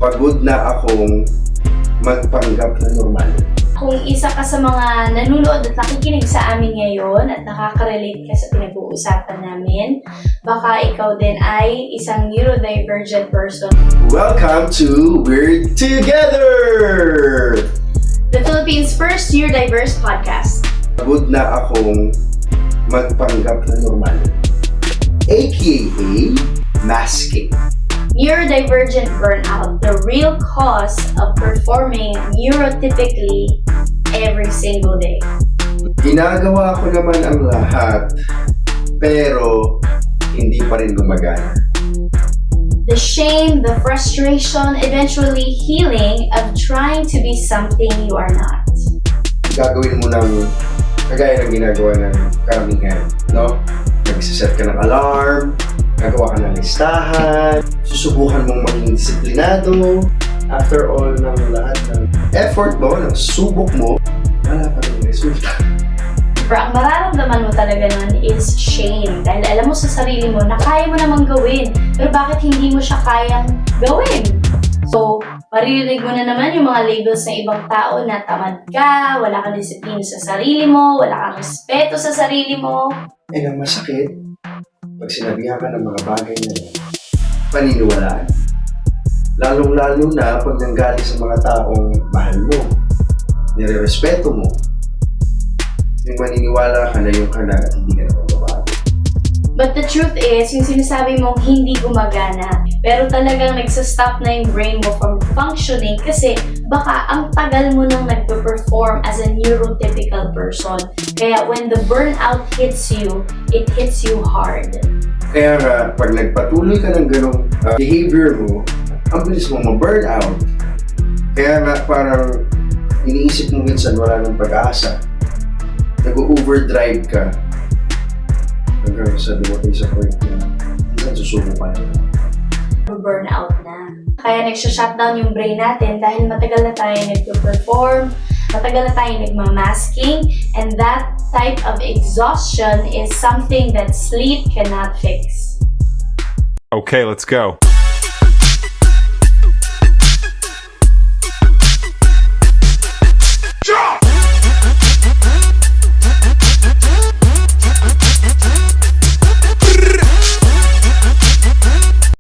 Pagod na akong magpanggap na normal. Kung isa ka sa mga nanonood at nakikinig sa amin ngayon at nakaka-relate ka sa pinag-uusapan namin, baka ikaw din ay isang neurodivergent person. Welcome to We're Together! The Philippines' first neurodiverse podcast. Pagod na akong magpanggap na normal. AKA masking. Neurodivergent burnout, the real cause of performing neurotypically every single day. Ginagawa ko naman ang lahat, pero hindi pa rin gumagana. The shame, the frustration, eventually healing of trying to be something you are not. Gagawin mo ng kagaya ng ginagawa ng karamihan, no? Nagsiset ka ng alarm, gagawa ka ng listahan, susubukan mong maging disiplinado. After all ng lahat ng effort mo, ng subok mo, wala pa rin resulta. Pero ang mararamdaman mo talaga nun is shame dahil alam mo sa sarili mo na kaya mo namang gawin, pero bakit hindi mo siya kayang gawin? So, maririnig mo na naman yung mga labels ng ibang tao na tamad ka, wala kang disiplina sa sarili mo, wala kang respeto sa sarili mo. Eh, ang masakit, pag sinabihan ka ng mga bagay na yan, paniniwalaan. Lalong-lalo na pag nanggaling sa mga taong mahal mo, nire-respeto mo, yung maniniwala ka na yung ka na at hindi ka na magbabago. But the truth is, yung sinasabi mong hindi gumagana, pero talagang nagsa-stop na yung brain mo from functioning kasi baka ang tagal mo nang nagpe-perform as a neurotypical person. Kaya when the burnout hits you, it hits you hard. Kaya nga, pag nagpatuloy ka ng ganong behavior mo, ang bilis mo ma-burnout. Kaya nga, parang iniisip mo minsan wala ng pag-asa. Nag-overdrive ka. Hanggang sa dumating sa point na minsan susubo ka na. Burnout na. Kaya nagsha-shutdown yung brain natin dahil matagal na tayo nagpe-perform, matagal na tayo nagmamasking, and that type of exhaustion is something that sleep cannot fix. Okay, let's go.